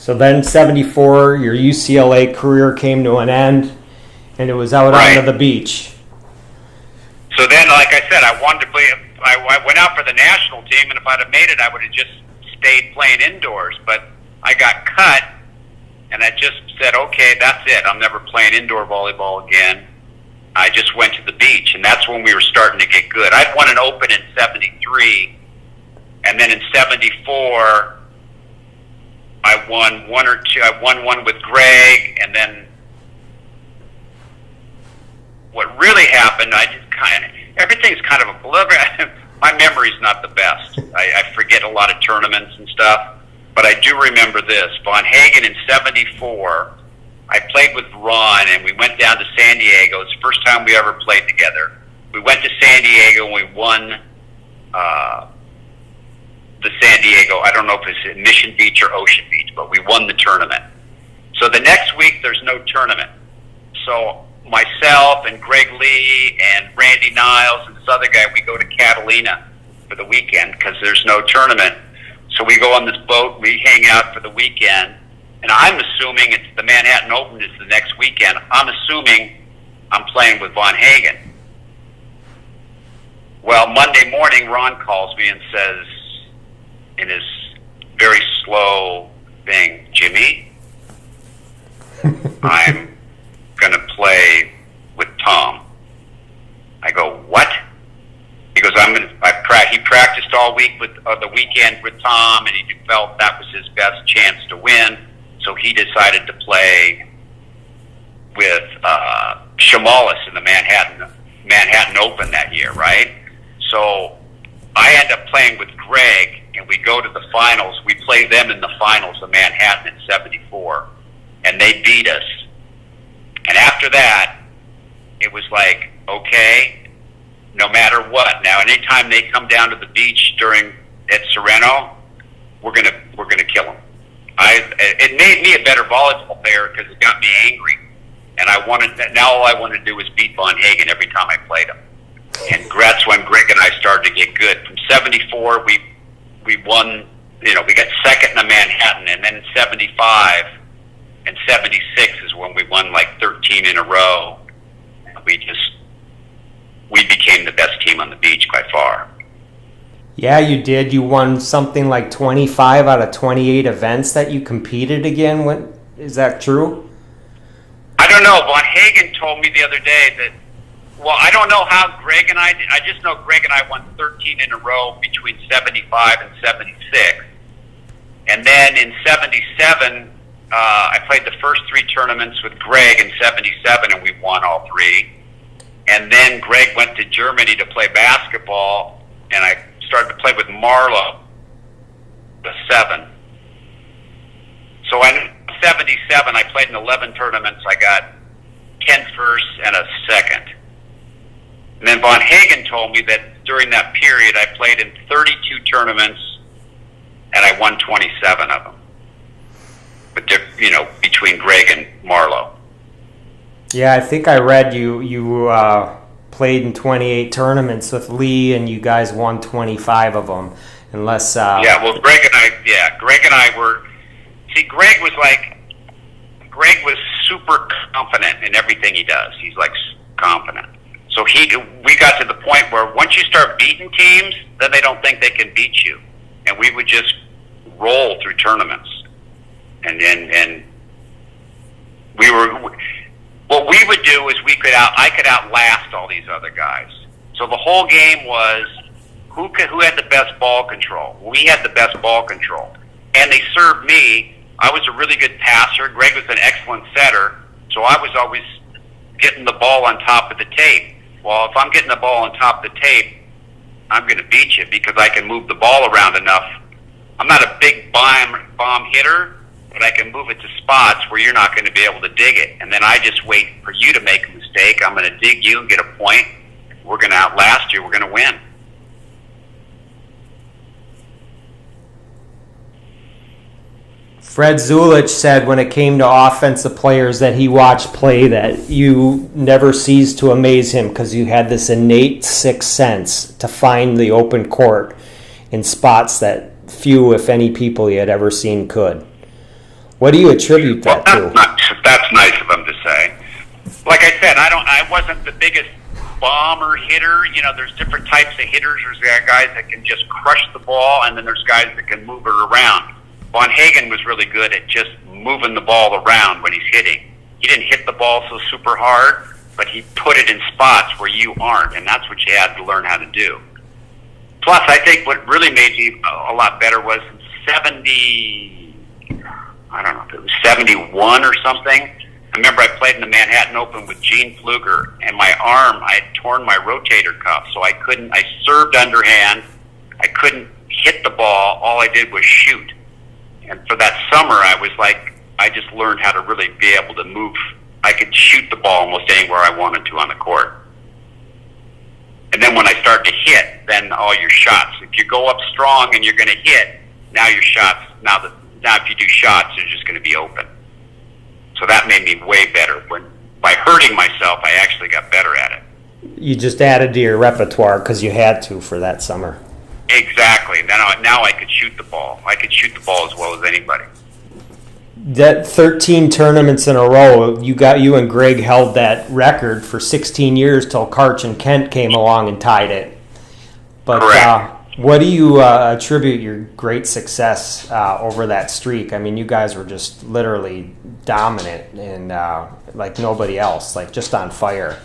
So then 74, your UCLA career came to an end, and it was out onto the beach. So then, like I said, I wanted to play. I went out for the national team, and if I'd have made it, I would have just stayed playing indoors. But I got cut, and I just said, okay, that's it. I'm never playing indoor volleyball again. I just went to the beach, and that's when we were starting to get good. I'd won an Open in 73, and then in 74, I won one or two. I won one with Greg, and then what really happened, everything's kind of a blur. My memory's not the best. I forget a lot of tournaments and stuff, but I do remember this. Von Hagen in 74, I played with Ron, and we went down to San Diego. It's the first time we ever played together. We went to San Diego, and we won the San Diego. I don't know if it's Mission Beach or Ocean Beach, but we won the tournament. So the next week, there's no tournament. So myself and Greg Lee and Randy Niles and this other guy, we go to Catalina for the weekend because there's no tournament. So we go on this boat, we hang out for the weekend, and I'm assuming it's the Manhattan Open is the next weekend. I'm assuming I'm playing with Von Hagen. Well, Monday morning, Ron calls me and says, in his very slow thing, Jimmy, I'm going to play with Tom. I go, what? He goes, he practiced all week with the weekend with Tom, and he felt that was his best chance to win. So he decided to play with Shamalis in the Manhattan Open that year, right? So I end up playing with Greg, and we go to the finals. We play them in the finals of Manhattan in 74, and they beat us. And after that, it was like, okay, no matter what. Now, anytime they come down to the beach at Sereno, we're gonna kill them. It made me a better volleyball player because it got me angry, and now all I wanted to do was beat Von Hagen every time I played him. And that's when Greg and I started to get good. From 74, we won. We got second in the Manhattan, and then in 75 and 76 is when we won like 13 in a row. We became the best team on the beach by far. Yeah, you did. You won something like 25 out of 28 events that you competed again. Is that true? I don't know. Von Hagen told me the other day that, well, I don't know how Greg and I did. I just know Greg and I won 13 in a row between 75 and 76. And then in 77, I played the first three tournaments with Greg in 77, and we won all three. And then Greg went to Germany to play basketball, and I started to play with Marlo, the 7. So in 77, I played in 11 tournaments. I got 10 firsts and a second. And then Von Hagen told me that during that period, I played in 32 tournaments, and I won 27 of them. But between Greg and Marlo. Yeah, I think I read you played in 28 tournaments with Lee, and you guys won 25 of them. Unless yeah, well, Greg and I were. See, Greg was super confident in everything he does. He's like confident. So we got to the point where once you start beating teams, then they don't think they can beat you, and we would just roll through tournaments. And we were. What we would do is I could outlast all these other guys. So the whole game was who had the best ball control. We had the best ball control, and they served me. I was a really good passer. Greg was an excellent setter, so I was always getting the ball on top of the tape. Well, if I'm getting the ball on top of the tape, I'm going to beat you because I can move the ball around enough. I'm not a big bomb hitter, but I can move it to spots where you're not going to be able to dig it. And then I just wait for you to make a mistake. I'm going to dig you and get a point. We're going to outlast you. We're going to win. Fred Zulich said when it came to offensive players that he watched play that you never ceased to amaze him because you had this innate sixth sense to find the open court in spots that few, if any, people he had ever seen could. What do you attribute Well, that to? that's nice of him to say. Like I said, I wasn't the biggest bomber hitter. You know, there's different types of hitters. There's guys that can just crush the ball, and then there's guys that can move it around. Von Hagen was really good at just moving the ball around when he's hitting. He didn't hit the ball so super hard, but he put it in spots where you aren't, and that's what you had to learn how to do. Plus, I think what really made me a lot better was 70, I don't know if it was 71 or something. I remember I played in the Manhattan Open with Gene Pfluger, and my arm, I had torn my rotator cuff, so I served underhand. I couldn't hit the ball. All I did was shoot. And for that summer, I just learned how to really be able to move. I could shoot the ball almost anywhere I wanted to on the court. And then when I start to hit, then all your shots. If you go up strong and you're going to hit, now your shots, now if you do shots, they're just going to be open. So that made me way better. By hurting myself, I actually got better at it. You just added to your repertoire because you had to for that summer. Exactly. Now I could shoot the ball. I could shoot the ball as well as anybody. That 13 tournaments in a row, you and Greg held that record for 16 years till Karch and Kent came along and tied it. But what do you attribute your great success over that streak? I mean, you guys were just literally dominant and like nobody else, like just on fire.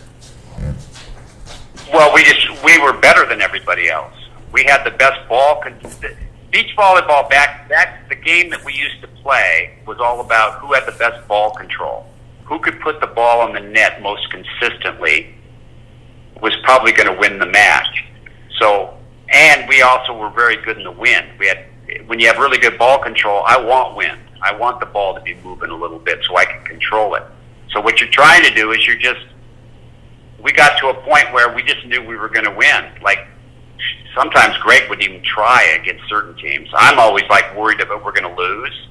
Well, we were better than everybody else. We had the best ball. Beach volleyball back the game that we used to play was all about who had the best ball control. Who could put the ball on the net most consistently was probably going to win the match. So, and we also were very good in the wind. When you have really good ball control, I want wind. I want the ball to be moving a little bit so I can control it. So what you're trying to do is we got to a point where we just knew we were going to win. Like, sometimes Greg would even try against certain teams. I'm always worried about we're going to lose.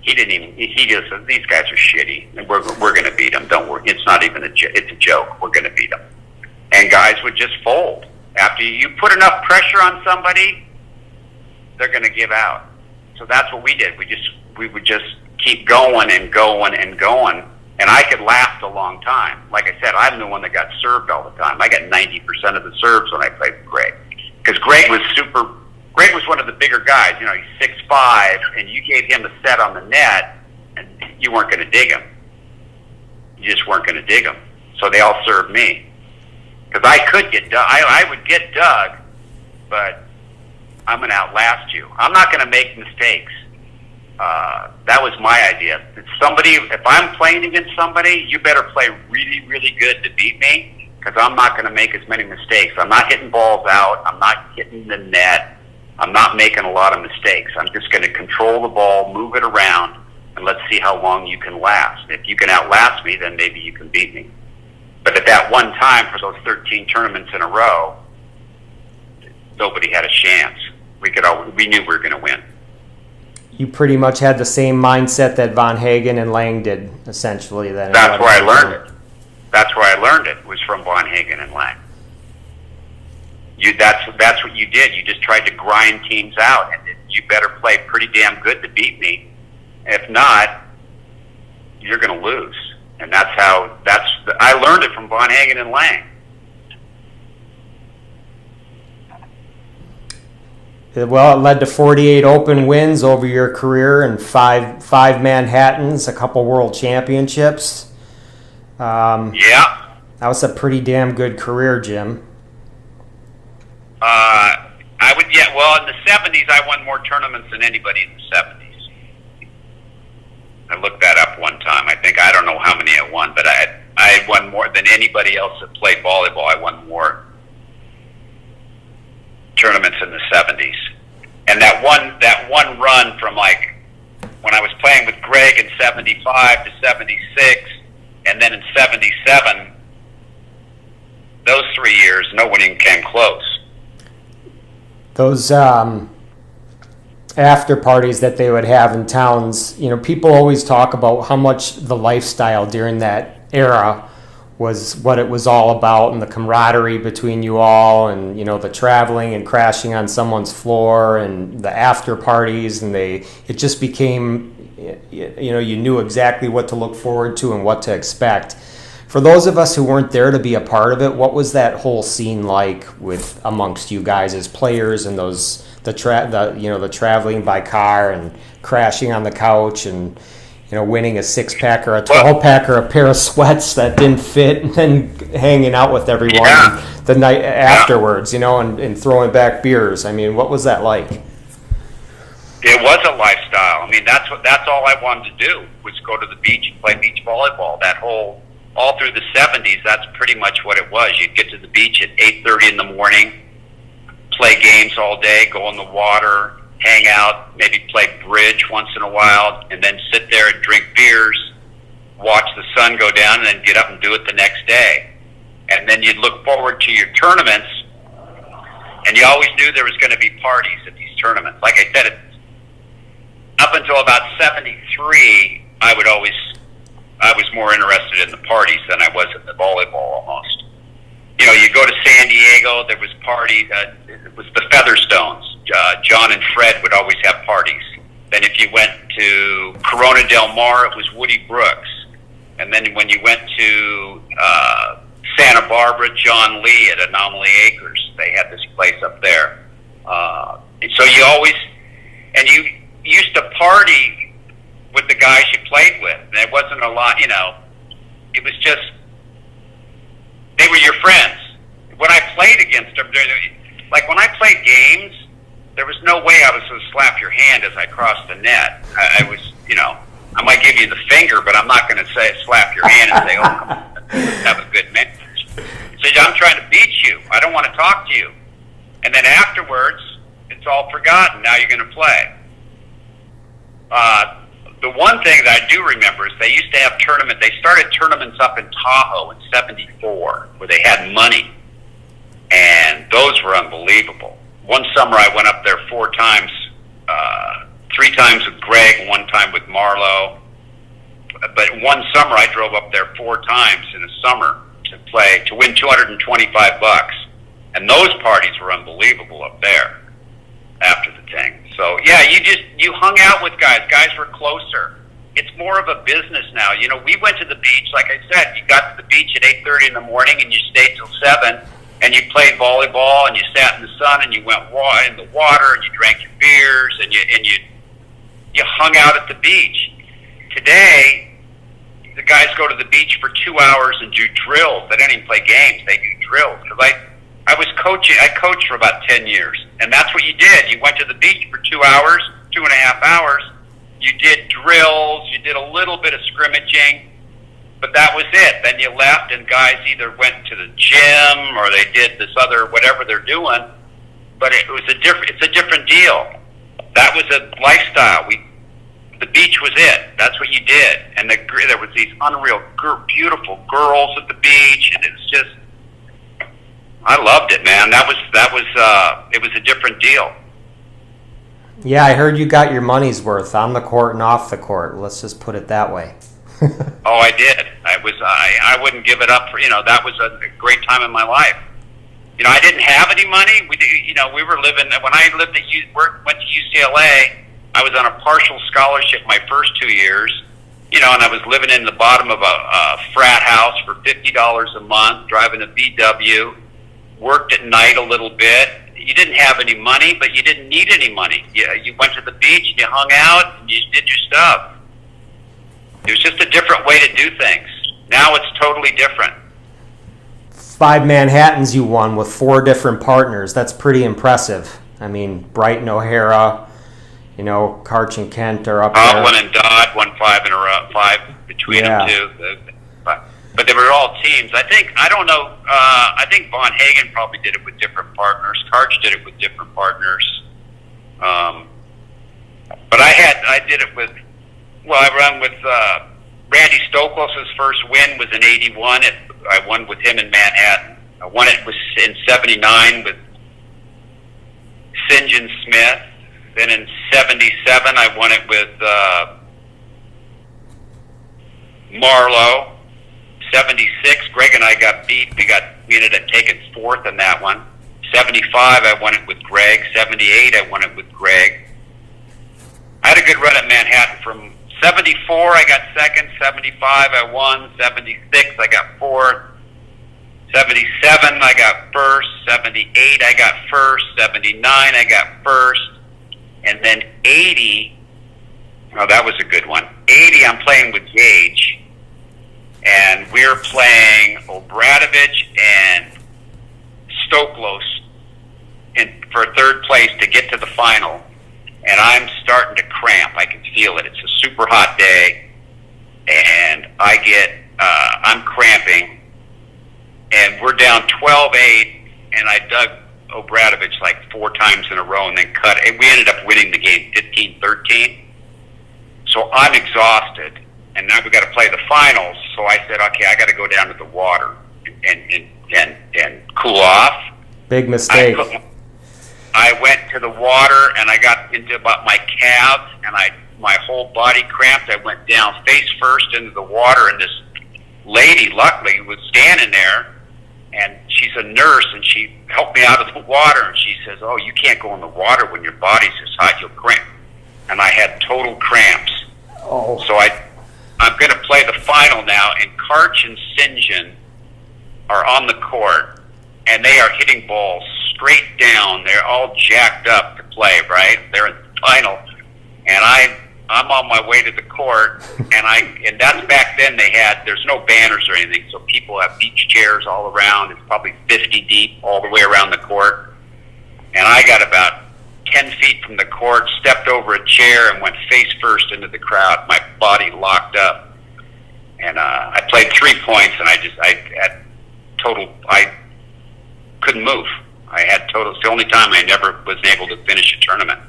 He just said, these guys are shitty, and we're going to beat them. Don't worry. It's not even it's a joke. We're going to beat them. And guys would just fold. After you put enough pressure on somebody, they're going to give out. So that's what we did. We would just keep going and going and going. And I could last a long time. Like I said, I'm the one that got served all the time. I got 90% of the serves when I played with Greg. Because Greg was one of the bigger guys. You know, he's 6'5", and you gave him a set on the net, and you weren't going to dig him. You just weren't going to dig him. So they all served me. Because I could get dug. I would get dug, but I'm going to outlast you. I'm not going to make mistakes. That was my idea. If I'm playing against somebody, you better play really, really good to beat me, because I'm not going to make as many mistakes. I'm not hitting balls out. I'm not hitting the net. I'm not making a lot of mistakes. I'm just going to control the ball, move it around, and let's see how long you can last. If you can outlast me, then maybe you can beat me. But at that one time, for those 13 tournaments in a row, nobody had a chance. We knew we were going to win. You pretty much had the same mindset that Von Hagen and Lang did, essentially. Then that's where I learned it. That's where I learned it, was from Von Hagen and Lang. That's what you did. You just tried to grind teams out, and you better play pretty damn good to beat me. If not, you're going to lose. And I learned it from Von Hagen and Lang. Well, it led to 48 Open wins over your career and five Manhattans, a couple World Championships. Yeah. That was a pretty damn good career, Jim. Well, in the 70s, I won more tournaments than anybody in the 70s. I looked that up one time. I don't know how many I won, but I won more than anybody else that played volleyball. I won more tournaments in the 70s. And that one run from when I was playing with Greg in 75 to 76, and then in 77, those 3 years, no one even came close. Those after parties that they would have in towns, people always talk about how much the lifestyle during that era was what it was all about, and the camaraderie between you all, and the traveling and crashing on someone's floor and the after parties, and it just became you knew exactly what to look forward to and what to expect. For those of us who weren't there to be a part of it, what was that whole scene like with amongst you guys as players and the traveling by car and crashing on the couch and winning a 6-pack or a 12-pack or a pair of sweats that didn't fit, and then hanging out with everyone the night afterwards, and throwing back beers. I mean, what was that like? It was a lifestyle. I mean, that's all I wanted to do was go to the beach and play beach volleyball. All through the 70s, that's pretty much what it was. You'd get to the beach at 8:30 in the morning, play games all day, go in the water, hang out, maybe play bridge once in a while, and then sit there and drink beers, watch the sun go down, and then get up and do it the next day. And then you'd look forward to your tournaments, and you always knew there was going to be parties at these tournaments. Like I said, up until about 73, I was more interested in the parties than I was in the volleyball almost. You go to San Diego, there was parties, it was the Featherstones. John and Fred would always have parties. Then if you went to Corona Del Mar, it was Woody Brooks. And then when you went to Santa Barbara, John Lee at Anomaly Acres, they had this place up there. And so you used to party with the guys you played with. There wasn't a lot, it was just, they were your friends. When I played against them, like when I played games, there was no way I was going to slap your hand as I crossed the net. I was, I might give you the finger, but I'm not going to say slap your hand and say, oh, come on, let's have a good match. So I'm trying to beat you. I don't want to talk to you. And then afterwards, it's all forgotten. Now you're going to play. The one thing that I do remember is they used to have they started tournaments up in Tahoe in 74 where they had money. And those were unbelievable. One summer I went up there 4 times, 3 times with Greg, 1 time with Marlowe. But one summer I drove up there 4 times in the summer to win $225. And those parties were unbelievable up there after the thing. So yeah, you hung out with guys. Guys were closer. It's more of a business now. We went to the beach, like I said, you got to the beach at 8:30 in the morning and you stayed till 7. And you played volleyball, and you sat in the sun, and you went in the water, and you drank your beers, and you hung out at the beach. Today, the guys go to the beach for 2 hours and do drills. They don't even play games; they do drills. Because I was coaching. I coached for about 10 years, and that's what you did. You went to the beach for 2 hours, 2.5 hours. You did drills. You did a little bit of scrimmaging. But that was it. Then you left, and guys either went to the gym or they did this other whatever they're doing. But it's a different deal. That was a lifestyle. The beach was it. That's what you did. And there was these unreal, beautiful girls at the beach, and it was just, I loved it, man. It was a different deal. Yeah, I heard you got your money's worth on the court and off the court. Let's just put it that way. Oh, I did. I wouldn't give it up for, that was a great time in my life. I didn't have any money. We were living, when I went to UCLA, I was on a partial scholarship my first 2 years, and I was living in the bottom of a frat house for $50 a month, driving a VW, worked at night a little bit. You didn't have any money, but you didn't need any money. You went to the beach and you hung out and you did your stuff. It was just a different way to do things. Now it's totally different. 5 Manhattans you won with 4 different partners. That's pretty impressive. I mean, Brighton, O'Hara, Karch and Kent are up there. One and Dodd won 5 in a row, 5 between them too. But they were all teams. I don't know. I think Von Hagen probably did it with different partners. Karch did it with different partners. But I did it with. Well, I run with Randy Stokos' first win was in '81. I won with him in Manhattan. I won it in '79 with St. John Smith. Then in '77, I won it with Marlowe. '76, Greg and I got beat. We ended up taking 4th in that one. '75, I won it with Greg. '78, I won it with Greg. I had a good run at Manhattan from 74, I got second. 75, I won. 76, I got fourth. 77, I got first. 78, I got first. 79, I got first. And then 80, oh, that was a good one. 80, I'm playing with Gage. And we're playing Obradovich and Stoklos for third place to get to the final. And I'm starting to cramp. I can feel it. It's a super hot day. And I'm cramping. And we're down 12-8. And I dug Obradovich like 4 times in a row and then cut. And we ended up winning the game 15-13. So I'm exhausted. And now we got to play the finals. So I said, okay, I got to go down to the water and cool off. Big mistake. I went to the water and I got into about my calves and my whole body cramped. I went down face first into the water, and this lady, luckily, was standing there, and she's a nurse, and she helped me out of the water, and she says, "Oh, you can't go in the water when your body's this hot, you'll cramp." And I had total cramps. Oh. So I'm going to play the final now, and Karch and St. John are on the court, and they are hitting balls straight down. They're all jacked up to play, right? They're in the final, and I'm on my way to the court, and that's back then there's no banners or anything, so people have beach chairs all around. It's probably 50 deep all the way around the court, and I got about 10 feet from the court, stepped over a chair, and went face first into the crowd. My body locked up, and I played 3 points, and I couldn't move. It's the only time I never was able to finish a tournament.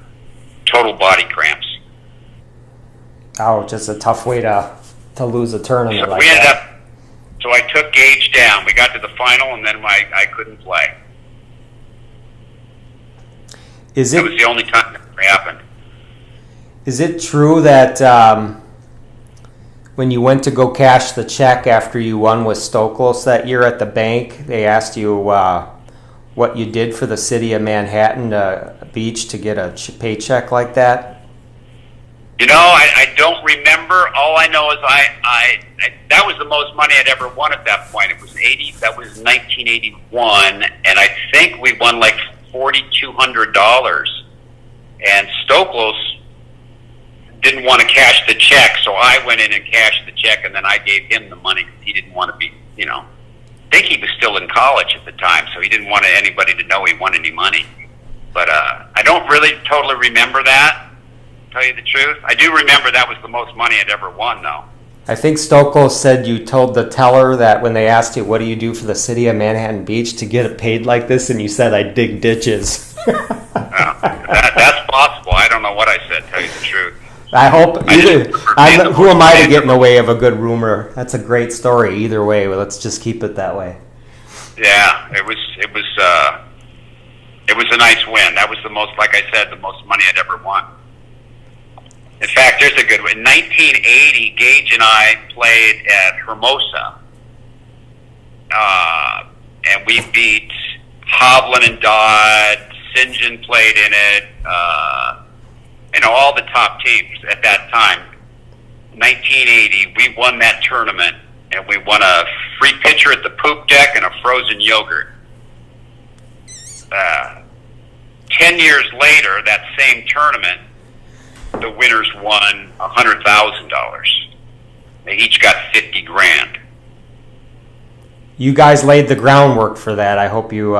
Total body cramps. Oh, just a tough way to lose a tournament So like that. So I took Gage down. We got to the final, and then I couldn't play. That was the only time that ever happened. Is it true that when you went to go cash the check after you won with Stoklos that year at the bank, they asked you what you did for the city of Manhattan Beach to get a paycheck like that? You know, I don't remember. All I know is I that was the most money I'd ever won at that point. It was 80. That was 1981, and I think we won like $4,200. And Stoklos didn't want to cash the check, so I went in and cashed the check, and then I gave him the money because he didn't want to be, I think he was still in college at the time, so he didn't want anybody to know he won any money. But I don't really totally remember that, to tell you the truth. I do remember that was the most money I'd ever won, though. I think Stoklos said you told the teller that when they asked you, what do you do for the city of Manhattan Beach to get it paid like this, and you said, I dig ditches. That's possible. I don't know what I said, to tell you the truth. I hope who am I to get in the way of a good rumor? That's a great story either way. Well, let's just keep it that way. Yeah, it was a nice win. That was the most, like I said, the most money I'd ever won. In fact, there's a good one. In 1980, Gage and I played at Hermosa, and we beat Hovland and Dodd. St. John played in it. All the top teams at that time. 1980, we won that tournament, and we won a free pitcher at the poop deck and a frozen yogurt. 10 years later, that same tournament, the winners won $100,000. They each got $50,000. You guys laid the groundwork for that. I hope you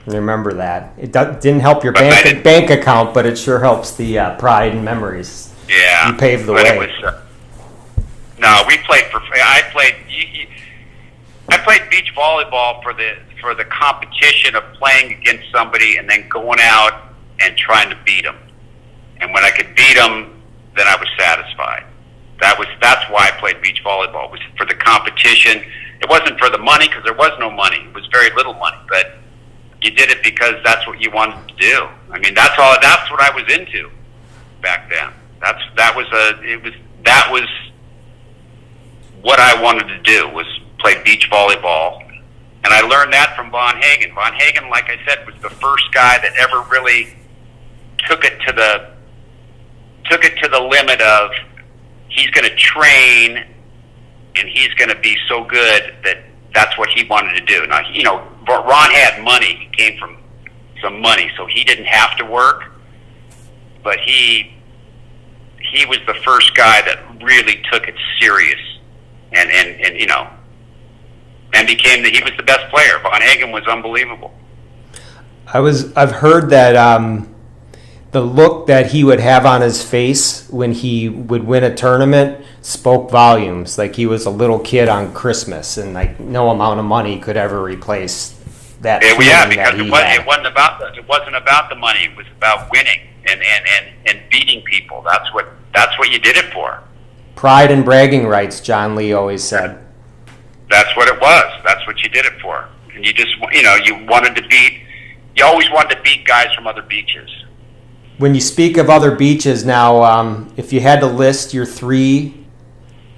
remember that. It didn't help your bank account, but it sure helps the pride and memories. Yeah, you paved the way. It was, no, we played for. I played beach volleyball for the competition of playing against somebody and then going out and trying to beat them. And when I could beat them, then I was satisfied. That's why I played beach volleyball. It was for the competition. It wasn't for the money because there was no money. It was very little money, but you did it because that's what you wanted to do. I mean, that's what I was into back then. That was what I wanted to do, was play beach volleyball. And I learned that from Von Hagen. Von Hagen, like I said, was the first guy that ever really took it to the limit of he's going to train and he's going to be so good that that's what he wanted to do. Now, Ron had money. He came from some money, so he didn't have to work. But he was the first guy that really took it serious, and he was the best player. Von Hagen was unbelievable. I've heard that the look that he would have on his face when he would win a tournament spoke volumes. Like he was a little kid on Christmas, and like no amount of money could ever replace that. Because it wasn't about the money. It was about winning and beating people. That's what you did it for. Pride and bragging rights, John Lee always said. That's what it was. That's what you did it for. And you just, you always wanted to beat guys from other beaches. When you speak of other beaches now, if you had to list your 3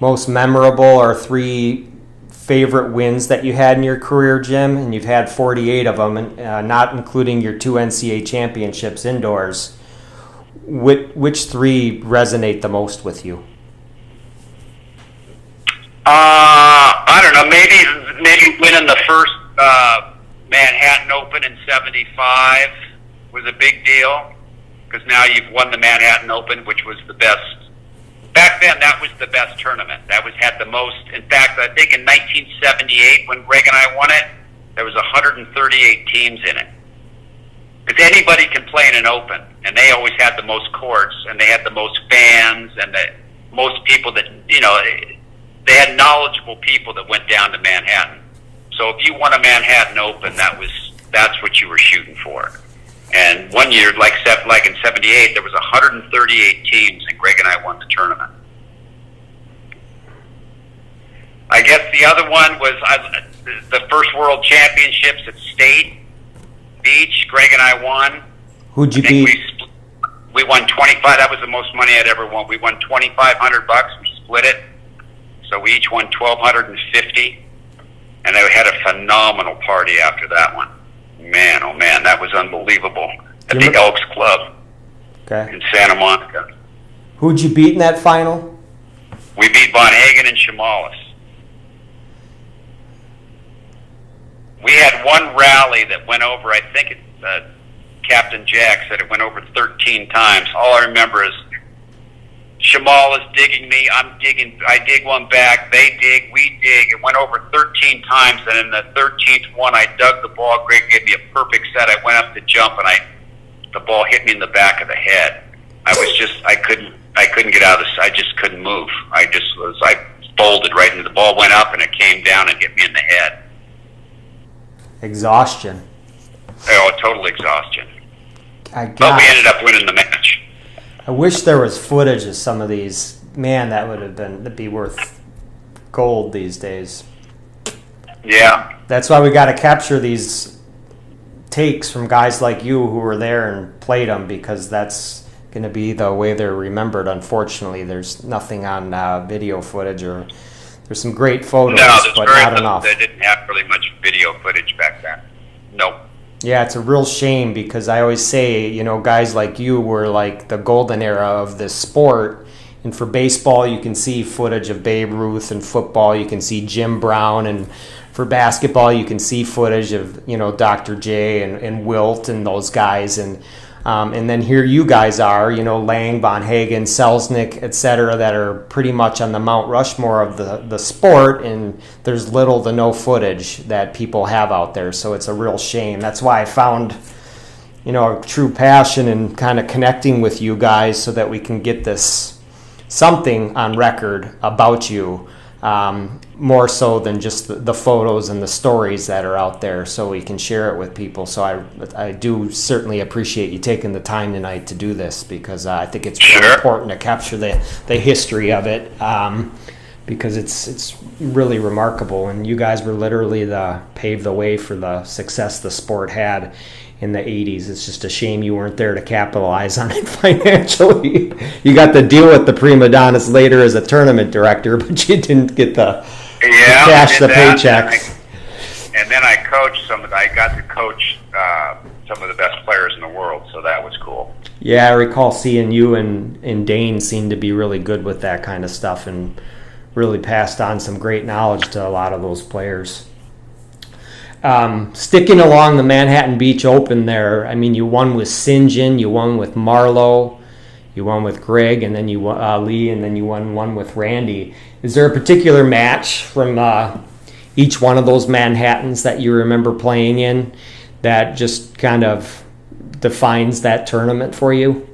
most memorable or 3 favorite wins that you had in your career, Jim, and you've had 48 of them, not including your 2 NCAA championships indoors, which 3 resonate the most with you? I don't know. Maybe winning the first Manhattan Open in '75 was a big deal, because now you've won the Manhattan Open, which was the best. Back then, that was the best tournament. That had the most. In fact, I think in 1978, when Greg and I won it, there was 138 teams in it. Because anybody can play in an Open, and they always had the most courts, and they had the most fans, and the most people that they had knowledgeable people that went down to Manhattan. So if you won a Manhattan Open, that's what you were shooting for. And one year, like in '78, there was 138 teams, and Greg and I won the tournament. I guess the other one was the first World Championships at State Beach. Greg and I won. Who'd you beat? We won 25. That was the most money I'd ever won. We won $2,500. We split it, so we each won $1,250, and they had a phenomenal party after that one. Man, oh man, that was unbelievable at the Elks Club in Santa Monica. Who'd you beat in that final? We beat Von Hagen and Chamalis. We had one rally that went over, I think Captain Jack said it went over 13 times. All I remember is Chamalis digging me, I'm digging, I dig one back, they dig, we dig. It went over 13 times, and in the 13th one, I dug the ball. Greg gave me a perfect set. I went up to jump, and the ball hit me in the back of the head. I couldn't get out of this. I just couldn't move. I folded right into the ball, went up, and it came down and hit me in the head. Exhaustion. Oh, total exhaustion. But we ended up winning the match. I wish there was footage of some of these. Man, that'd be worth gold these days. Yeah. That's why we got to capture these takes from guys like you who were there and played them, because that's going to be the way they're remembered. Unfortunately, there's nothing on video footage, or there's some great photos, but not enough. They didn't have really much video footage back then. Nope. Yeah, it's a real shame, because I always say, guys like you were like the golden era of this sport. And for baseball, you can see footage of Babe Ruth, and football, you can see Jim Brown, and for basketball, you can see footage of, Dr. J and Wilt and those guys. And then here you guys are, Lang, Von Hagen, Selznick, etc., that are pretty much on the Mount Rushmore of the sport, and there's little to no footage that people have out there. So it's a real shame. That's why I found, a true passion in kind of connecting with you guys, so that we can get this something on record about you, more so than just the photos and the stories that are out there, so we can share it with people. So I do certainly appreciate you taking the time tonight to do this, because I think it's really important to capture the history of it, because it's really remarkable. And you guys were literally paved the way for the success the sport had in the 80s. It's just a shame you weren't there to capitalize on it financially. You got to deal with the prima donnas later as a tournament director, but you didn't get the cash, the paychecks. And then I coached I got to coach some of the best players in the world, so that was cool. Yeah, I recall seeing you and Dane seemed to be really good with that kind of stuff and really passed on some great knowledge to a lot of those players. Sticking along the Manhattan Beach Open there, I mean, you won with St. John, you won with Marlowe, you won with Greg, and then you won Lee, and then you won one with Randy. Is there a particular match from each one of those Manhattans that you remember playing in that just kind of defines that tournament for you?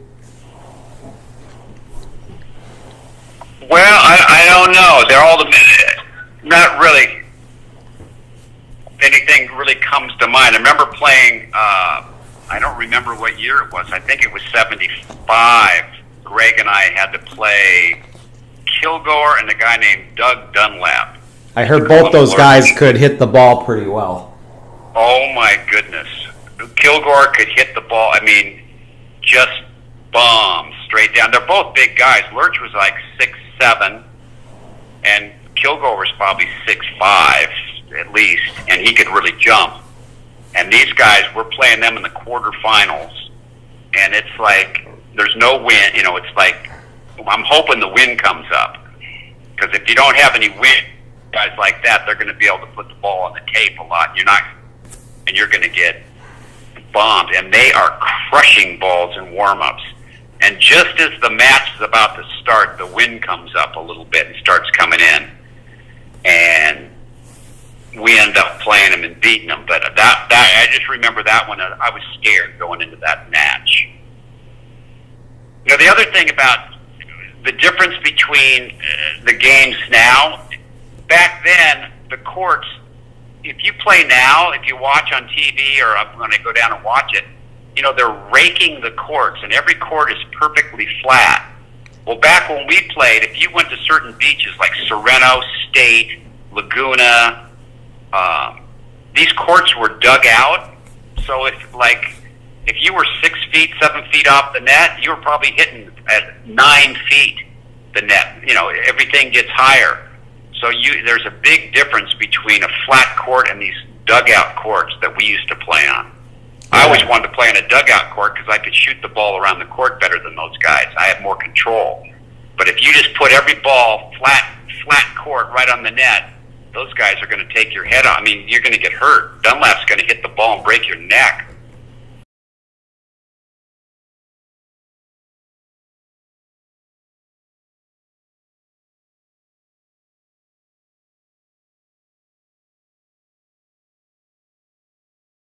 Well, I don't know. They're all not really anything really comes to mind. I remember playing. I don't remember what year it was. I think it was '75. Greg and I had to play Kilgore and a guy named Doug Dunlap. I heard both those guys could hit the ball pretty well. Oh my goodness. Kilgore could hit the ball. I mean, just bombs straight down. They're both big guys. Lurch was like 6'7", and Kilgore was probably 6'5" at least, and he could really jump. And these guys, we're playing them in the quarterfinals, and it's like there's no wind. You know, it's like I'm hoping the wind comes up, because if you don't have any wind, guys like that, they're going to be able to put the ball on the tape a lot. You're going to get bombed, and they are crushing balls in warm-ups. And just as the match is about to start, the wind comes up a little bit and starts coming in, and we end up playing them and beating them. But that I just remember that one. I was scared going into that match. You know, the other thing about the difference between the games now, back then, the courts, if you play now, if you watch on TV, or I'm going to go down and watch it, you know, they're raking the courts, and every court is perfectly flat. Well, back when we played, if you went to certain beaches like Sereno, State, Laguna, these courts were dug out. So if you were 6 feet, 7 feet off the net, you were probably hitting at 9 feet the net. You know, everything gets higher. So there's a big difference between a flat court and these dugout courts that we used to play on. I always wanted to play on a dugout court because I could shoot the ball around the court better than those guys. I had more control. But if you just put every ball flat court right on the net, those guys are going to take your head off. I mean, you're going to get hurt. Dunlap's going to hit the ball and break your neck.